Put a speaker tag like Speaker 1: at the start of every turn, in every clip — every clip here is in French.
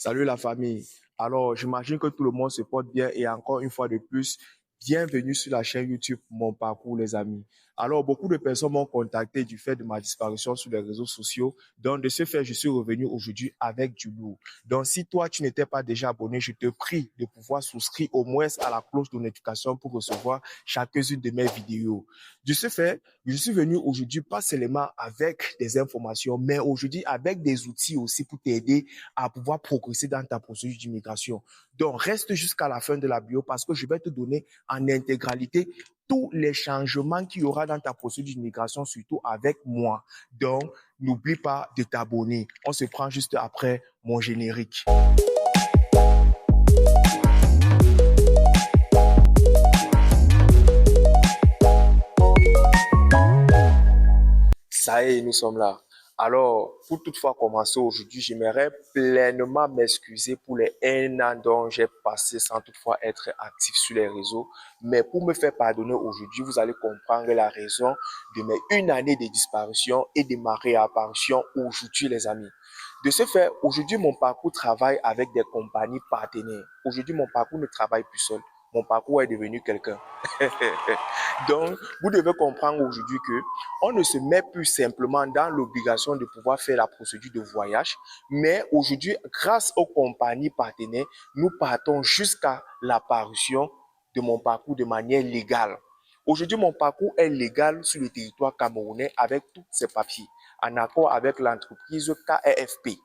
Speaker 1: Salut la famille. Alors, j'imagine que tout le monde se porte bien et encore une fois de plus, bienvenue sur la chaîne YouTube Mon Parcours les amis. Alors, beaucoup de personnes m'ont contacté du fait de ma disparition sur les réseaux sociaux. Donc, de ce fait, je suis revenu aujourd'hui avec du lourd. Donc, si toi, tu n'étais pas déjà abonné, je te prie de pouvoir souscrire au moins à la cloche de notification pour recevoir chacune de mes vidéos. De ce fait, je suis venu aujourd'hui pas seulement avec des informations, mais aujourd'hui avec des outils aussi pour t'aider à pouvoir progresser dans ta procédure d'immigration. Donc, reste jusqu'à la fin de la bio parce que je vais te donner en intégralité tous les changements qu'il y aura dans ta procédure d'immigration, surtout avec moi. Donc, n'oublie pas de t'abonner. On se prend juste après mon générique. Ça y est, nous sommes là. Alors, pour toutefois commencer aujourd'hui, j'aimerais pleinement m'excuser pour les 1 an dont j'ai passé sans toutefois être actif sur les réseaux. Mais pour me faire pardonner aujourd'hui, vous allez comprendre la raison de mes 1 année de disparition et de ma réapparition aujourd'hui, les amis. De ce fait, aujourd'hui, mon parcours travaille avec des compagnies partenaires. Aujourd'hui, mon parcours ne travaille plus seul. Mon parcours est devenu quelqu'un. Donc, vous devez comprendre aujourd'hui que on ne se met plus simplement dans l'obligation de pouvoir faire la procédure de voyage, mais aujourd'hui, grâce aux compagnies partenaires, nous partons jusqu'à l'apparition de mon parcours de manière légale. Aujourd'hui, mon parcours est légal sur le territoire camerounais avec tous ses papiers, en accord avec l'entreprise KEFP.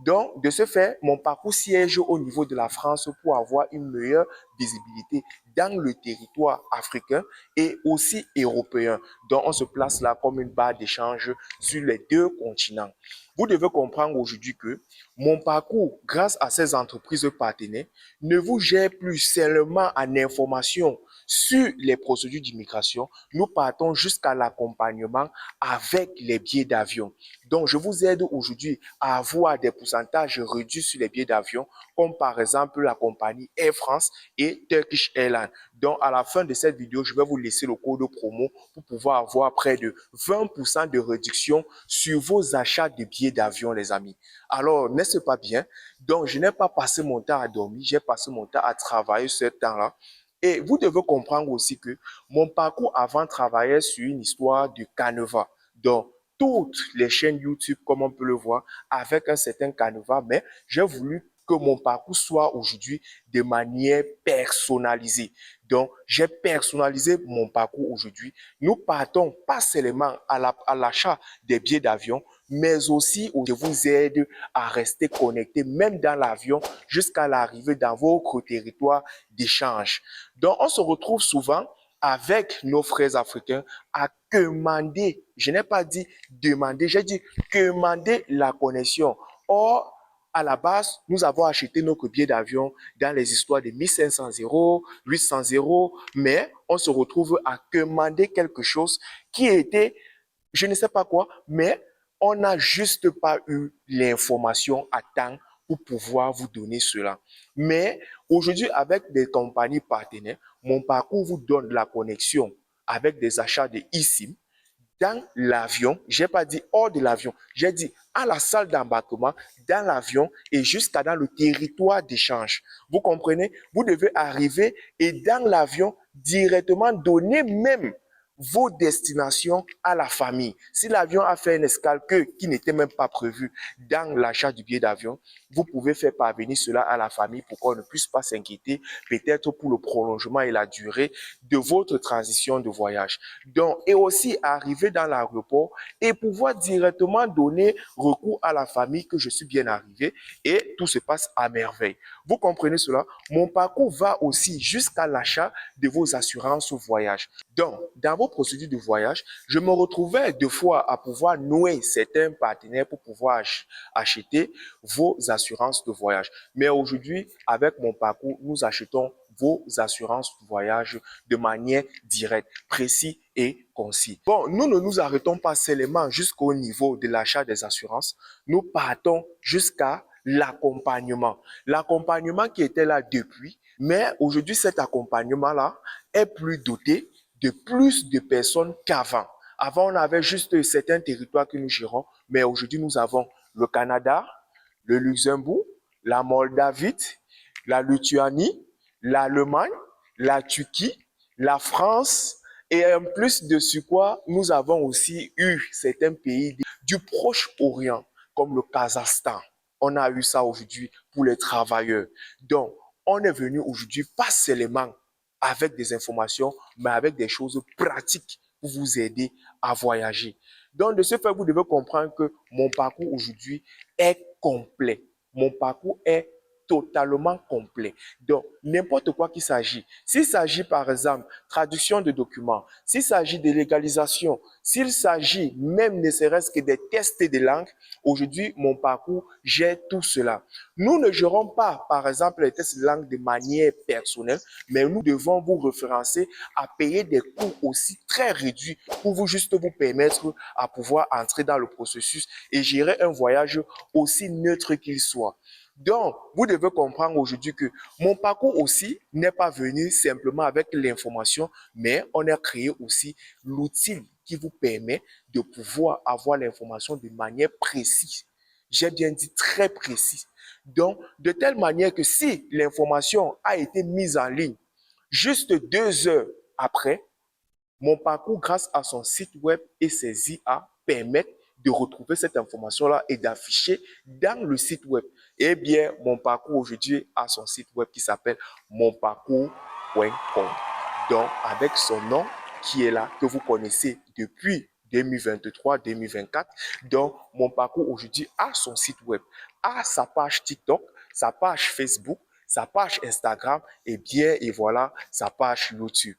Speaker 1: Donc, de ce fait, mon parcours siège au niveau de la France pour avoir une meilleure visibilité dans le territoire africain et aussi européen. Donc, on se place là comme une barre d'échange sur les deux continents. Vous devez comprendre aujourd'hui que mon parcours, grâce à ces entreprises partenaires, ne vous gère plus seulement en information sur les procédures d'immigration. Nous partons jusqu'à l'accompagnement avec les billets d'avion. Donc, je vous aide aujourd'hui à avoir des pourcentages réduits sur les billets d'avion, comme par exemple la compagnie Air France et Turkish Airlines. Donc, à la fin de cette vidéo, je vais vous laisser le code promo pour pouvoir avoir près de 20% de réduction sur vos achats de billets d'avion, les amis. Alors, n'est-ce pas bien? Donc, je n'ai pas passé mon temps à dormir, j'ai passé mon temps à travailler ce temps-là. Et vous devez comprendre aussi que mon parcours avant travaillait sur une histoire de canevas. Donc, toutes les chaînes YouTube, comme on peut le voir, avec un certain canevas, mais j'ai voulu que mon parcours soit aujourd'hui de manière personnalisée. Donc, j'ai personnalisé mon parcours aujourd'hui. Nous partons pas seulement à l'achat des billets d'avion, mais aussi je vous aide à rester connecté, même dans l'avion, jusqu'à l'arrivée dans votre territoire d'échange. Donc, on se retrouve souvent avec nos frères africains à commander, je n'ai pas dit demander, j'ai dit commander la connexion. Or, à la base, nous avons acheté nos billets d'avion dans les histoires de 1500 euros, 800 euros, mais on se retrouve à commander quelque chose qui était, je ne sais pas quoi, mais on n'a juste pas eu l'information à temps pour pouvoir vous donner cela. Mais aujourd'hui, avec des compagnies partenaires, mon parcours vous donne la connexion avec des achats de eSIM dans l'avion. Je n'ai pas dit hors de l'avion, j'ai dit à la salle d'embarquement, dans l'avion et jusqu'à dans le territoire d'échange. Vous comprenez? Vous devez arriver et dans l'avion, directement donner même vos destinations à la famille. Si l'avion a fait une escale qui n'était même pas prévue dans l'achat du billet d'avion, vous pouvez faire parvenir cela à la famille pour qu'on ne puisse pas s'inquiéter, peut-être pour le prolongement et la durée de votre transition de voyage. Donc, et aussi arriver dans l'aéroport et pouvoir directement donner recours à la famille que je suis bien arrivé et tout se passe à merveille. Vous comprenez cela? Mon parcours va aussi jusqu'à l'achat de vos assurances voyage. Donc, dans vos procédures de voyage, je me retrouvais deux fois à pouvoir nouer certains partenaires pour pouvoir acheter vos assurances de voyage. Mais aujourd'hui, avec mon parcours, nous achetons vos assurances de voyage de manière directe, précise et concise. Bon, nous ne nous arrêtons pas seulement jusqu'au niveau de l'achat des assurances, nous partons jusqu'à l'accompagnement. L'accompagnement qui était là depuis, mais aujourd'hui, cet accompagnement-là est plus doté de plus de personnes qu'avant. Avant, on avait juste certains territoires que nous gérons, mais aujourd'hui, nous avons le Canada, le Luxembourg, la Moldavie, la Lituanie, l'Allemagne, la Turquie, la France, et en plus de ce quoi, nous avons aussi eu certains pays du Proche-Orient, comme le Kazakhstan. On a eu ça aujourd'hui pour les travailleurs. Donc, on est venu aujourd'hui pas seulement avec des informations, mais avec des choses pratiques pour vous aider à voyager. Donc, de ce fait, vous devez comprendre que mon parcours aujourd'hui est complet. Mon parcours est totalement complet. Donc, n'importe quoi qu'il s'agit. S'il s'agit, par exemple, traduction de documents, s'il s'agit de légalisation, s'il s'agit même ne serait-ce que des tests de langue, aujourd'hui, mon parcours gère tout cela. Nous ne gérons pas, par exemple, les tests de langue de manière personnelle, mais nous devons vous référencer à payer des coûts aussi très réduits pour vous juste vous permettre à pouvoir entrer dans le processus et gérer un voyage aussi neutre qu'il soit. Donc, vous devez comprendre aujourd'hui que mon parcours aussi n'est pas venu simplement avec l'information, mais on a créé aussi l'outil qui vous permet de pouvoir avoir l'information de manière précise. J'ai bien dit très précise. Donc, de telle manière que si l'information a été mise en ligne juste 2 heures après, mon parcours, grâce à son site web et ses IA, permettent de retrouver cette information-là et d'afficher dans le site web. Eh bien, mon parcours aujourd'hui a son site web qui s'appelle monparcours.com. Donc, avec son nom qui est là, que vous connaissez depuis 2023-2024. Donc, mon parcours aujourd'hui a son site web, a sa page TikTok, sa page Facebook, sa page Instagram et voilà, sa page YouTube.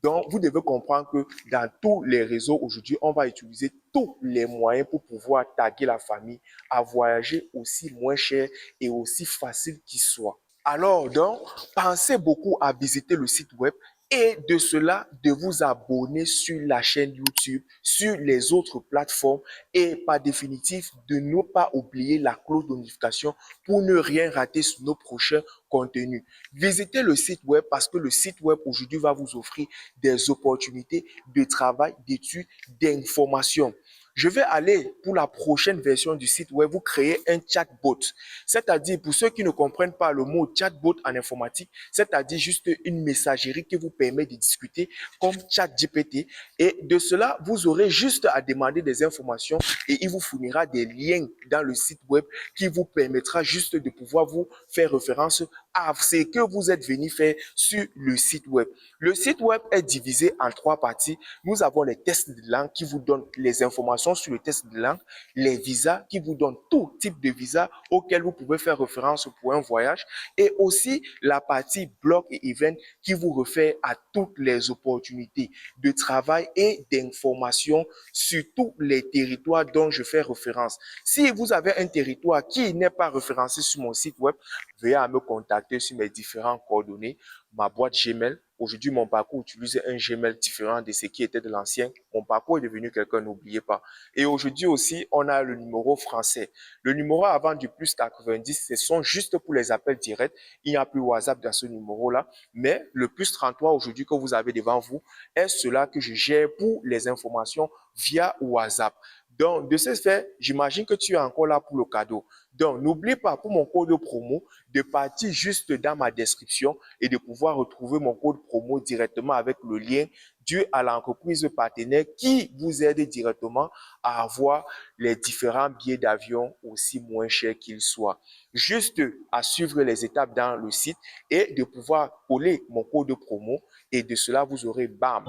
Speaker 1: Donc, vous devez comprendre que dans tous les réseaux aujourd'hui, on va utiliser tous les moyens pour pouvoir taguer la famille à voyager aussi moins cher et aussi facile qu'il soit. Alors, donc, pensez beaucoup à visiter le site web et de cela, de vous abonner sur la chaîne YouTube, sur les autres plateformes et par définitif, de ne pas oublier la cloche de notification pour ne rien rater sur nos prochains contenus. Visitez le site web parce que le site web aujourd'hui va vous offrir des opportunités de travail, d'études, d'informations. Je vais aller pour la prochaine version du site web, vous créer un chatbot. C'est-à-dire, pour ceux qui ne comprennent pas le mot chatbot en informatique, c'est-à-dire juste une messagerie qui vous permet de discuter comme ChatGPT. Et de cela, vous aurez juste à demander des informations et il vous fournira des liens dans le site web qui vous permettra juste de pouvoir vous faire référence à ce que vous êtes venu faire sur le site web. Le site web est divisé en 3 parties. Nous avons les tests de langue qui vous donnent les informations sur le test de langue, les visas qui vous donnent tout type de visa auquel vous pouvez faire référence pour un voyage et aussi la partie blog et event qui vous réfère à toutes les opportunités de travail et d'information sur tous les territoires dont je fais référence. Si vous avez un territoire qui n'est pas référencé sur mon site web, veuillez à me contacter sur mes différentes coordonnées, ma boîte Gmail. Aujourd'hui, mon parcours utilise un Gmail différent de ce qui était de l'ancien. Mon parcours est devenu quelqu'un, n'oubliez pas. Et aujourd'hui aussi, on a le numéro français. Le numéro avant du plus 90, ce sont juste pour les appels directs. Il n'y a plus WhatsApp dans ce numéro-là. Mais le plus 33 aujourd'hui que vous avez devant vous est cela que je gère pour les informations via WhatsApp. Donc, de ce fait, j'imagine que tu es encore là pour le cadeau. Donc, n'oublie pas pour mon code promo de partir juste dans ma description et de pouvoir retrouver mon code promo directement avec le lien dû à l'entreprise partenaire qui vous aide directement à avoir les différents billets d'avion aussi moins chers qu'ils soient. Juste à suivre les étapes dans le site et de pouvoir coller mon code promo et de cela, vous aurez bam,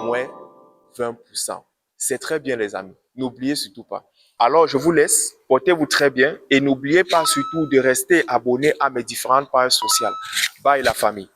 Speaker 1: moins 20%. C'est très bien les amis. N'oubliez surtout pas. Alors, je vous laisse. Portez-vous très bien et n'oubliez pas surtout de rester abonné à mes différentes pages sociales. Bye la famille.